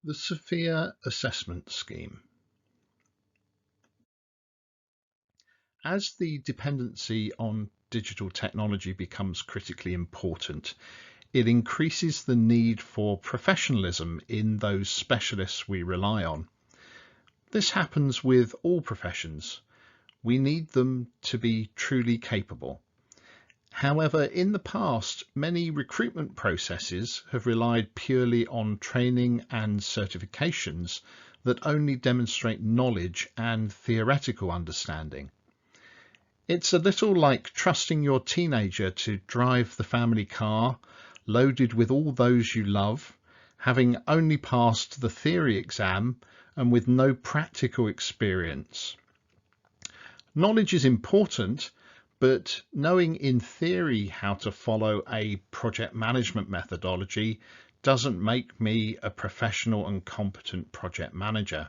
The SFIA Assessment Scheme. As the dependency on digital technology becomes critically important, it increases the need for professionalism in those specialists we rely on. This happens with all professions. We need them to be truly capable. However, in the past, many recruitment processes have relied purely on training and certifications that only demonstrate knowledge and theoretical understanding. It's a little like trusting your teenager to drive the family car, loaded with all those you love, having only passed the theory exam and with no practical experience. Knowledge is important, but knowing in theory how to follow a project management methodology doesn't make me a professional and competent project manager.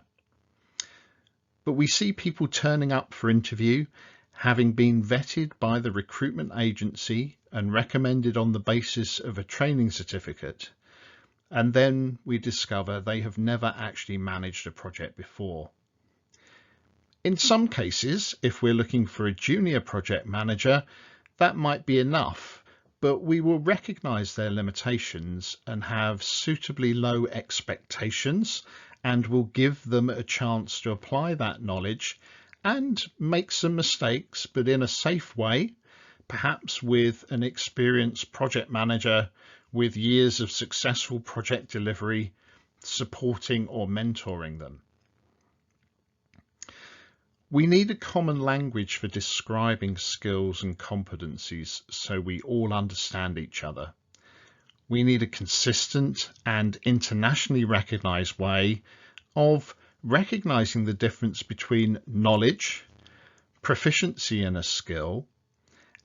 But we see people turning up for interview, having been vetted by the recruitment agency and recommended on the basis of a training certificate, and then we discover they have never actually managed a project before. In some cases, if we're looking for a junior project manager, that might be enough, but we will recognize their limitations and have suitably low expectations, and will give them a chance to apply that knowledge and make some mistakes, but in a safe way, perhaps with an experienced project manager with years of successful project delivery supporting or mentoring them. We need a common language for describing skills and competencies so we all understand each other. We need a consistent and internationally recognized way of recognizing the difference between knowledge, proficiency in a skill,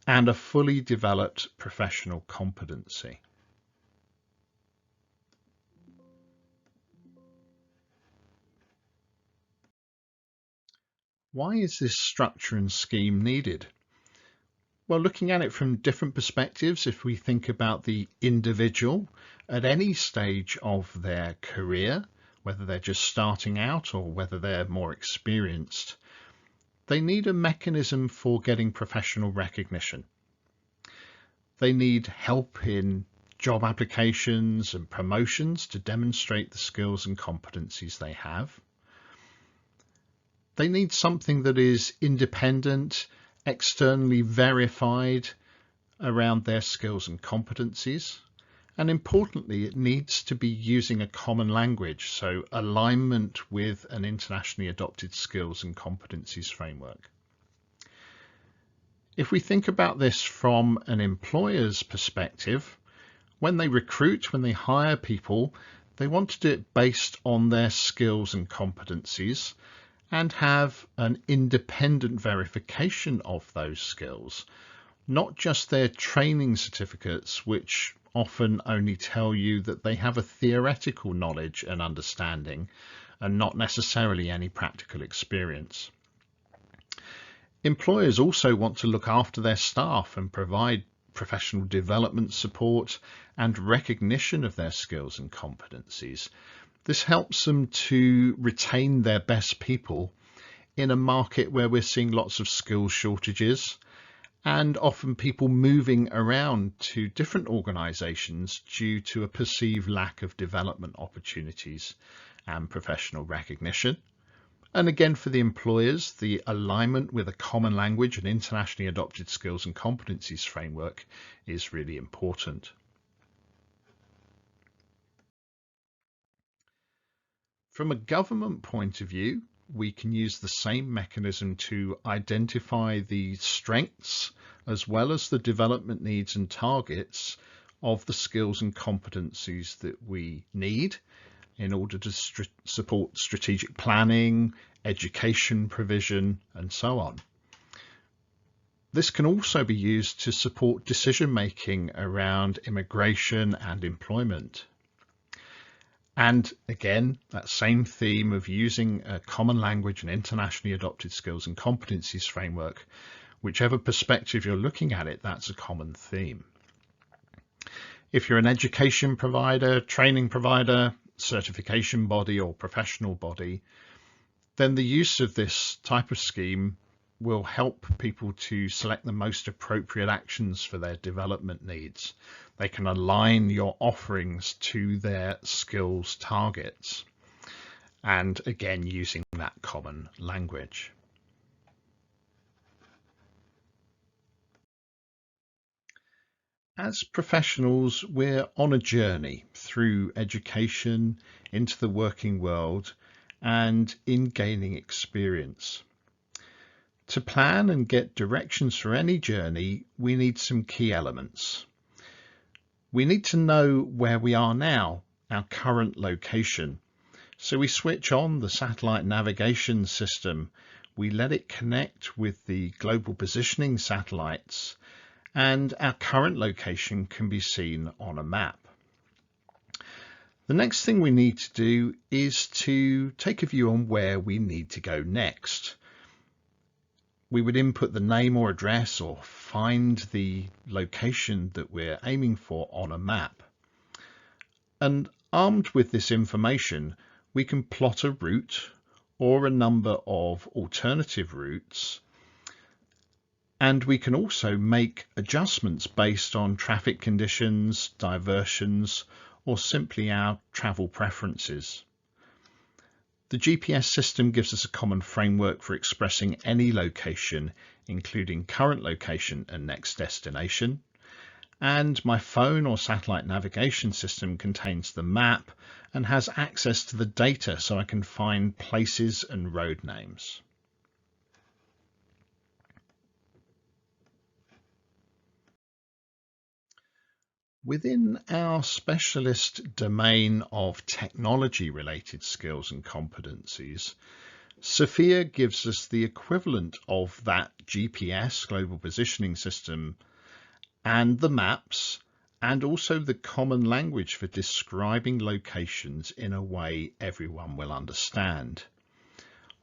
and a fully developed professional competency. Why is this structure and scheme needed? Well, looking at it from different perspectives, if we think about the individual at any stage of their career, whether they're just starting out or whether they're more experienced, they need a mechanism for getting professional recognition. They need help in job applications and promotions to demonstrate the skills and competencies they have. They need something that is independent, externally verified around their skills and competencies. And importantly, it needs to be using a common language, so alignment with an internationally adopted skills and competencies framework. If we think about this from an employer's perspective, when they recruit, when they hire people, they want to do it based on their skills and competencies and have an independent verification of those skills, not just their training certificates, which often only tell you that they have a theoretical knowledge and understanding and not necessarily any practical experience. Employers also want to look after their staff and provide professional development support and recognition of their skills and competencies. This helps them to retain their best people in a market where we're seeing lots of skills shortages and often people moving around to different organizations due to a perceived lack of development opportunities and professional recognition. And again, for the employers, the alignment with a common language and internationally adopted skills and competencies framework is really important. From a government point of view, we can use the same mechanism to identify the strengths as well as the development needs and targets of the skills and competencies that we need in order to support strategic planning, education provision, and so on. This can also be used to support decision making around immigration and employment. And again, that same theme of using a common language and internationally adopted skills and competencies framework, whichever perspective you're looking at it, that's a common theme. If you're an education provider, training provider, certification body or professional body, then the use of this type of scheme will help people to select the most appropriate actions for their development needs. They can align your offerings to their skills targets, and again using that common language. As professionals, we're on a journey through education into the working world and in gaining experience. To plan and get directions for any journey, we need some key elements. We need to know where we are now, our current location. So we switch on the satellite navigation system, we let it connect with the global positioning satellites, and our current location can be seen on a map. The next thing we need to do is to take a view on where we need to go next. We would input the name or address or find the location that we're aiming for on a map. And armed with this information, we can plot a route or a number of alternative routes, and we can also make adjustments based on traffic conditions, diversions, or simply our travel preferences. The GPS system gives us a common framework for expressing any location, including current location and next destination. And my phone or satellite navigation system contains the map and has access to the data so I can find places and road names. Within our specialist domain of technology-related skills and competencies, SFIA gives us the equivalent of that GPS, Global Positioning System, and the maps, and also the common language for describing locations in a way everyone will understand.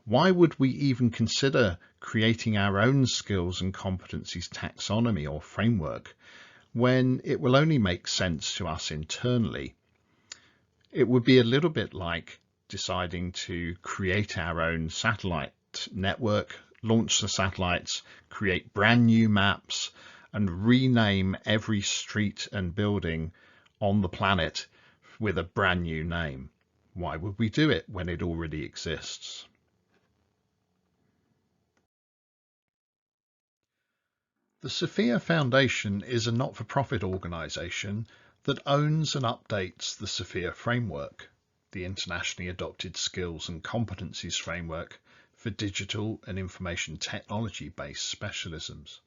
Why would we even consider creating our own skills and competencies taxonomy or framework when it will only make sense to us internally? It would be a little bit like deciding to create our own satellite network, launch the satellites, create brand new maps, and rename every street and building on the planet with a brand new name. Why would we do it when it already exists? The SFIA Foundation is a not-for-profit organisation that owns and updates the SFIA framework, the internationally adopted skills and competencies framework for digital and information technology-based specialisms.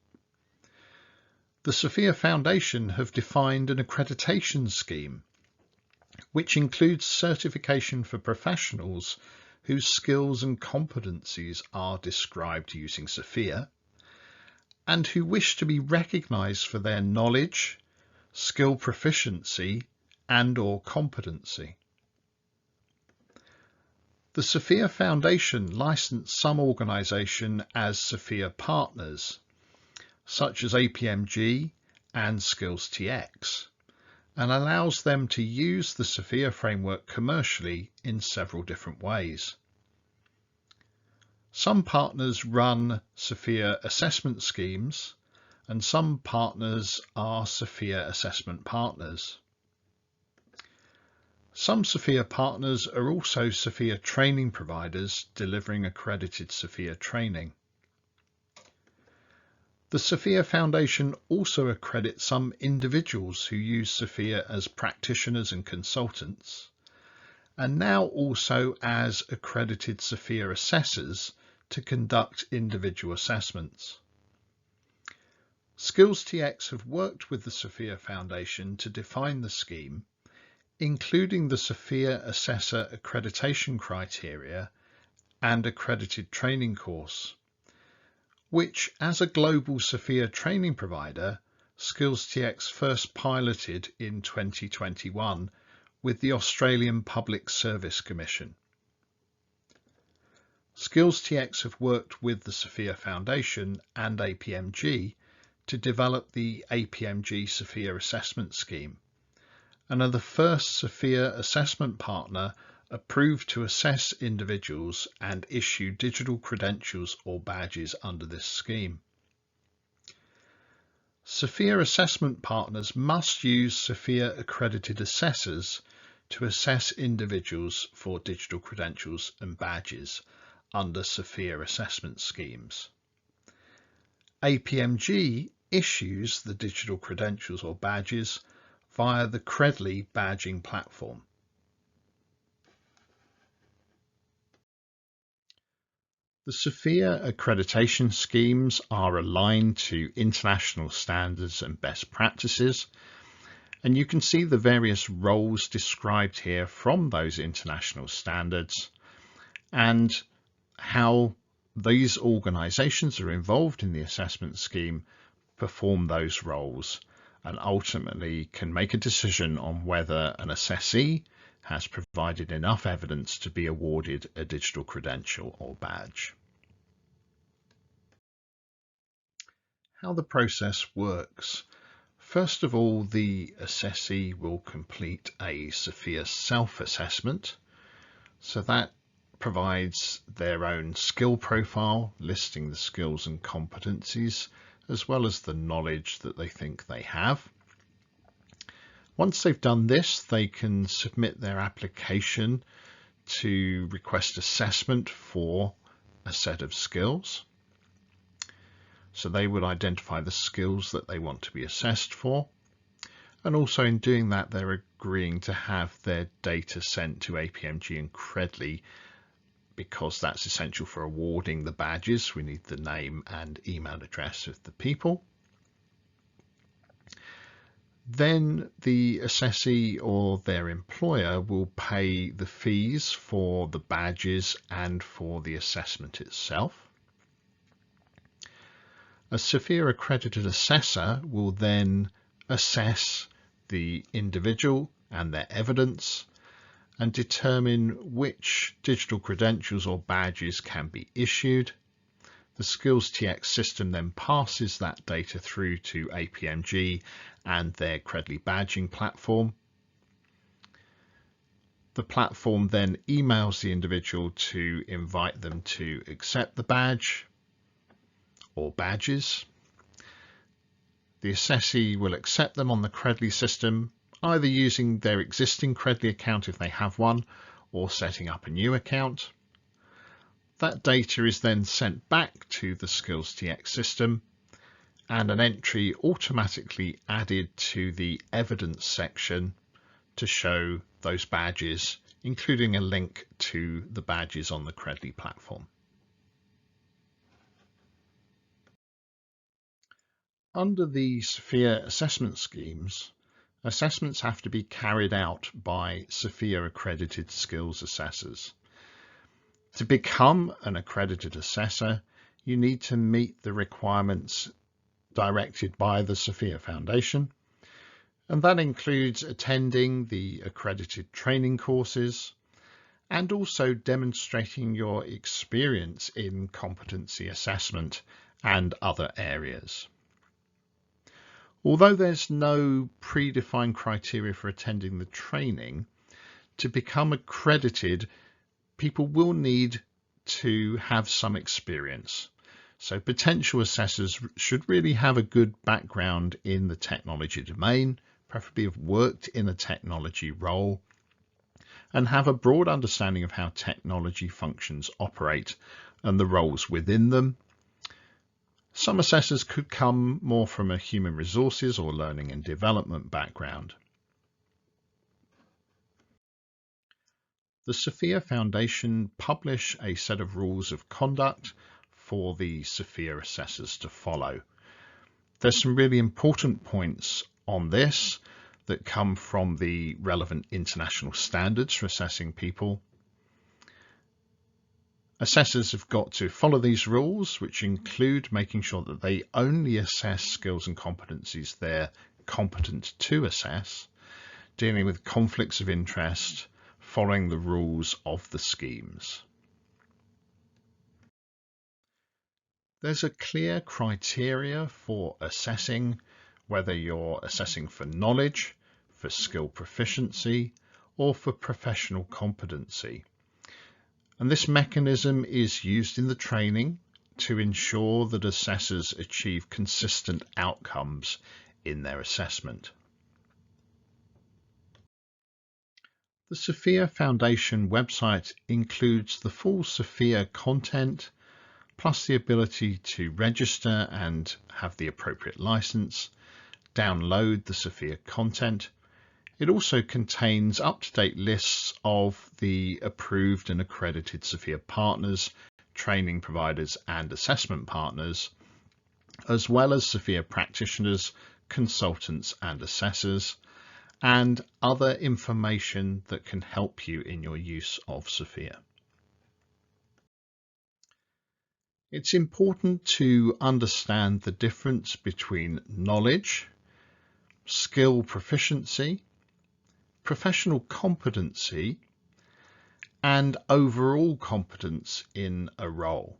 The SFIA Foundation have defined an accreditation scheme, which includes certification for professionals whose skills and competencies are described using SFIA, and who wish to be recognised for their knowledge, skill proficiency, and/or competency. The SFIA Foundation licensed some organisation as SFIA partners, such as APMG and SkillsTX, and allows them to use the SFIA framework commercially in several different ways. Some partners run SFIA assessment schemes, and some partners are SFIA assessment partners. Some SFIA partners are also SFIA training providers delivering accredited SFIA training. The SFIA Foundation also accredits some individuals who use SFIA as practitioners and consultants, and now also as accredited SFIA assessors to conduct individual assessments. SkillsTX have worked with the SFIA Foundation to define the scheme, including the SFIA Assessor Accreditation criteria and accredited training course, which, as a global SFIA training provider, SkillsTX first piloted in 2021 with the Australian Public Service Commission. SkillsTX have worked with the SFIA Foundation and APMG to develop the APMG SFIA Assessment Scheme, and are the first SFIA assessment partner approved to assess individuals and issue digital credentials or badges under this scheme. SFIA assessment partners must use SFIA accredited assessors to assess individuals for digital credentials and badges under SFIA assessment schemes. APMG issues the digital credentials or badges via the Credly badging platform. The SFIA accreditation schemes are aligned to international standards and best practices, and you can see the various roles described here from those international standards and how these organisations are involved in the assessment scheme perform those roles and ultimately can make a decision on whether an assessee has provided enough evidence to be awarded a digital credential or badge. How the process works. First of all, the assessee will complete a SFIA self-assessment. So that provides their own skill profile, listing the skills and competencies, as well as the knowledge that they think they have. Once they've done this, they can submit their application to request assessment for a set of skills. So they would identify the skills that they want to be assessed for. And also in doing that, they're agreeing to have their data sent to APMG and Credly, because that's essential for awarding the badges. We need the name and email address of the people. Then the assessee or their employer will pay the fees for the badges and for the assessment itself. A SFIA accredited assessor will then assess the individual and their evidence and determine which digital credentials or badges can be issued. The Skills TX system then passes that data through to APMG and their Credly badging platform. The platform then emails the individual to invite them to accept the badge or badges. The assessee will accept them on the Credly system, either using their existing Credly account if they have one, or setting up a new account. That data is then sent back to the Skills TX system, and an entry automatically added to the evidence section to show those badges, including a link to the badges on the Credly platform. Under the SFIA assessment schemes, assessments have to be carried out by SFIA accredited skills assessors. To become an accredited assessor, you need to meet the requirements directed by the SFIA Foundation, and that includes attending the accredited training courses and also demonstrating your experience in competency assessment and other areas. Although there's no predefined criteria for attending the training, to become accredited, people will need to have some experience. So potential assessors should really have a good background in the technology domain, preferably have worked in a technology role, and have a broad understanding of how technology functions operate and the roles within them. Some assessors could come more from a human resources or learning and development background. The SFIA Foundation publish a set of rules of conduct for the SFIA assessors to follow. There's some really important points on this that come from the relevant international standards for assessing people. Assessors have got to follow these rules, which include making sure that they only assess skills and competencies they're competent to assess, dealing with conflicts of interest, following the rules of the schemes. There's a clear criteria for assessing, whether you're assessing for knowledge, for skill proficiency, or for professional competency. And this mechanism is used in the training to ensure that assessors achieve consistent outcomes in their assessment. The SFIA Foundation website includes the full SFIA content, plus the ability to register and have the appropriate license, download the SFIA content. It also contains up-to-date lists of the approved and accredited SFIA partners, training providers and assessment partners, as well as SFIA practitioners, consultants and assessors, and other information that can help you in your use of SFIA. It's important to understand the difference between knowledge, skill proficiency, professional competency, and overall competence in a role.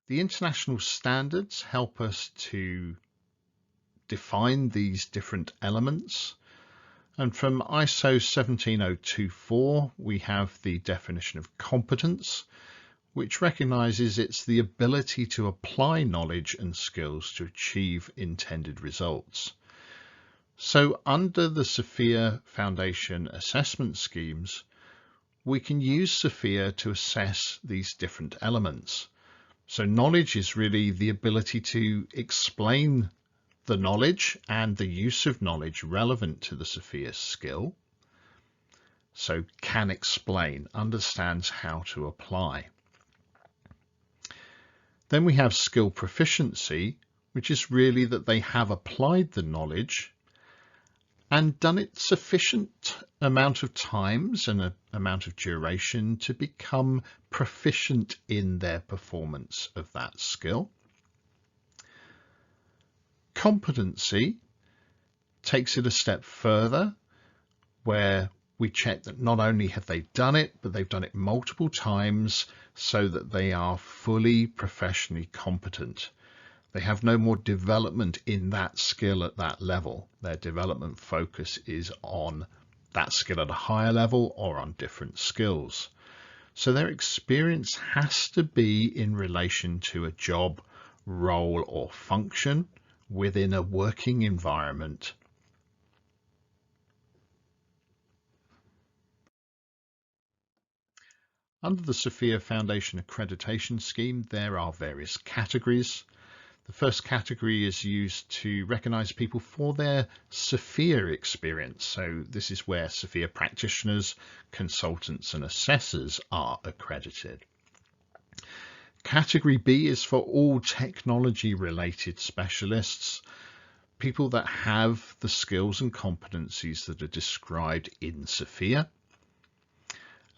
The international standards help us to define these different elements. And from ISO 17024, we have the definition of competence, which recognizes it's the ability to apply knowledge and skills to achieve intended results. So under the SFIA Foundation assessment schemes, we can use SFIA to assess these different elements. So knowledge is really the ability to explain the knowledge and the use of knowledge relevant to the SFIA skill. So can explain, understands how to apply. Then we have skill proficiency, which is really that they have applied the knowledge and done it sufficient amount of times and an amount of duration to become proficient in their performance of that skill. Competency takes it a step further, where we check that not only have they done it, but they've done it multiple times so that they are fully professionally competent. They have no more development in that skill at that level. Their development focus is on that skill at a higher level or on different skills. So their experience has to be in relation to a job, role, or function within a working environment. Under the SFIA Foundation Accreditation Scheme, there are various categories. The first category is used to recognize people for their SFIA experience. So this is where SFIA practitioners, consultants, and assessors are accredited. Category B is for all technology-related specialists, people that have the skills and competencies that are described in SFIA.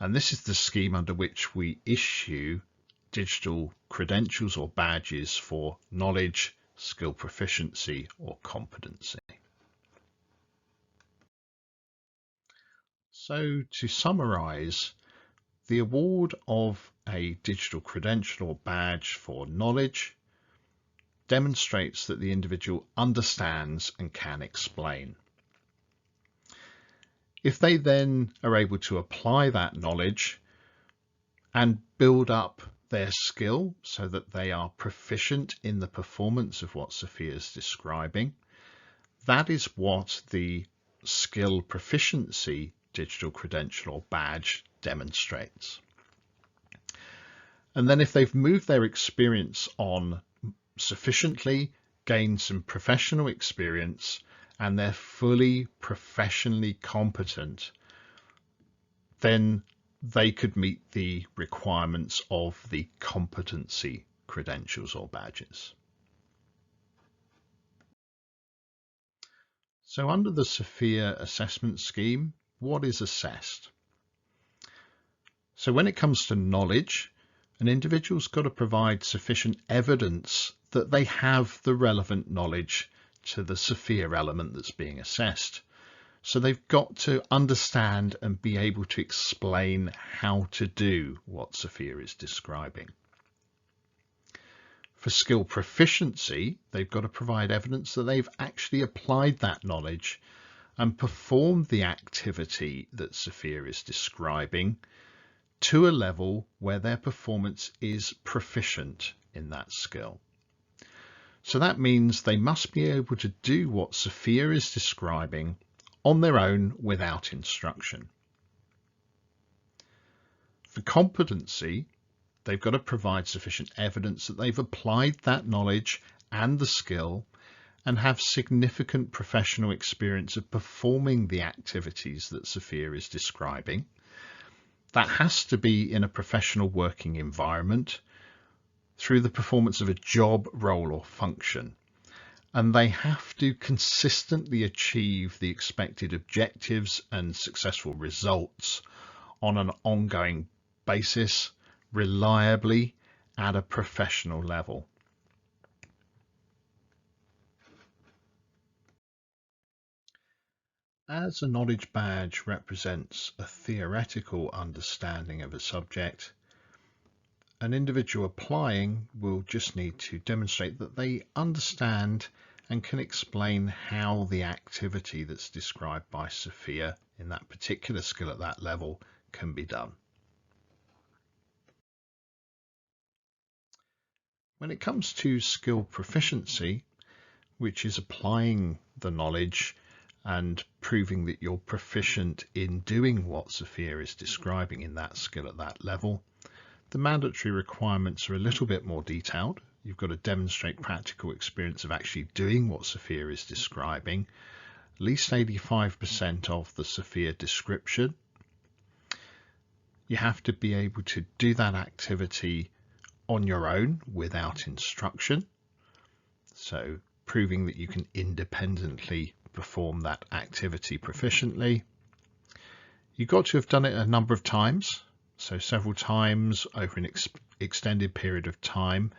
And this is the scheme under which we issue digital credentials or badges for knowledge, skill proficiency, or competency. So to summarize, the award of a digital credential or badge for knowledge demonstrates that the individual understands and can explain. If they then are able to apply that knowledge and build up their skill so that they are proficient in the performance of what SFIA is describing, that is what the skill proficiency digital credential or badge demonstrates. And then if they've moved their experience on sufficiently, gained some professional experience, and they're fully professionally competent, then they could meet the requirements of the competency credentials or badges. So under the SFIA assessment scheme, what is assessed? So when it comes to knowledge, an individual's got to provide sufficient evidence that they have the relevant knowledge to the SFIA element that's being assessed. So they've got to understand and be able to explain how to do what SFIA is describing. For skill proficiency, they've got to provide evidence that they've actually applied that knowledge and performed the activity that SFIA is describing to a level where their performance is proficient in that skill. So that means they must be able to do what SFIA is describing on their own without instruction. For competency, they've got to provide sufficient evidence that they've applied that knowledge and the skill and have significant professional experience of performing the activities that SFIA is describing. That has to be in a professional working environment through the performance of a job, role or function. And they have to consistently achieve the expected objectives and successful results on an ongoing basis, reliably at a professional level. As a knowledge badge represents a theoretical understanding of a subject, an individual applying will just need to demonstrate that they understand and can explain how the activity that's described by SFIA in that particular skill at that level can be done. When it comes to skill proficiency, which is applying the knowledge and proving that you're proficient in doing what SFIA is describing in that skill at that level, the mandatory requirements are a little bit more detailed. You've got to demonstrate practical experience of actually doing what SFIA is describing, at least 85% of the SFIA description. You have to be able to do that activity on your own without instruction. So proving that you can independently perform that activity proficiently. You've got to have done it a number of times, so several times over an extended period of time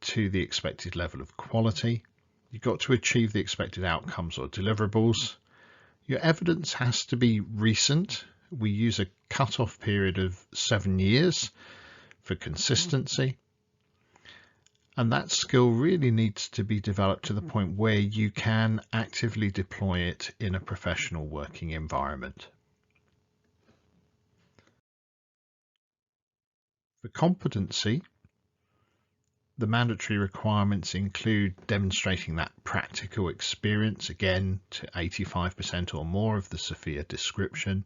to the expected level of quality. You've got to achieve the expected outcomes or deliverables. Your evidence has to be recent. We use a cut-off period of 7 years for consistency. And that skill really needs to be developed to the point where you can actively deploy it in a professional working environment. For competency, the mandatory requirements include demonstrating that practical experience, again to 85% or more of the SFIA description.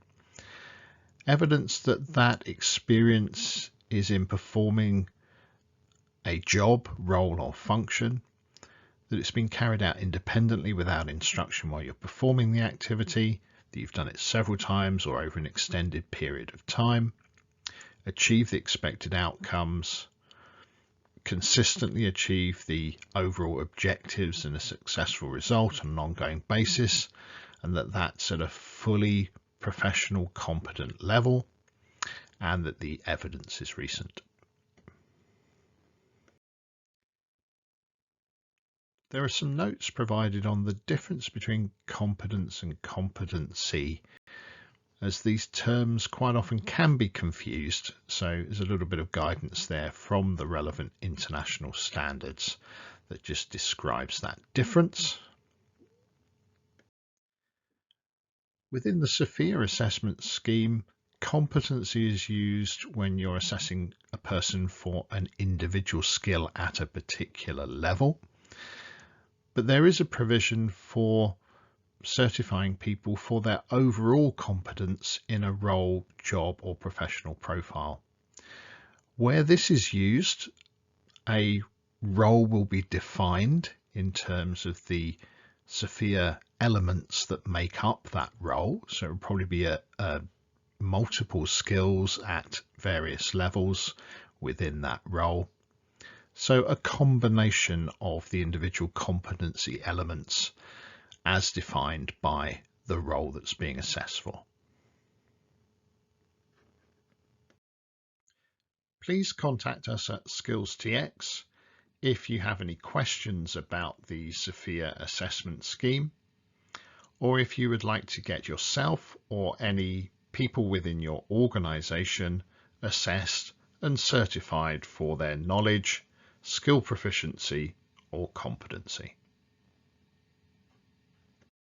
Evidence that that experience is in performing a job, role or function, that it's been carried out independently without instruction while you're performing the activity, that you've done it several times or over an extended period of time, achieve the expected outcomes, consistently achieve the overall objectives and a successful result on an ongoing basis, and that that's at a fully professional, competent level, and that the evidence is recent. There are some notes provided on the difference between competence and competency, as these terms quite often can be confused, so there's a little bit of guidance there from the relevant international standards that just describes that difference. Within the SFIA Assessment Scheme, competency is used when you're assessing a person for an individual skill at a particular level. But there is a provision for certifying people for their overall competence in a role, job or professional profile. Where this is used, a role will be defined in terms of the SFIA elements that make up that role. So it will probably be multiple skills at various levels within that role. So a combination of the individual competency elements as defined by the role that's being assessed for. Please contact us at SkillsTX if you have any questions about the SFIA Assessment Scheme, or if you would like to get yourself or any people within your organisation assessed and certified for their knowledge, skill proficiency, or competency.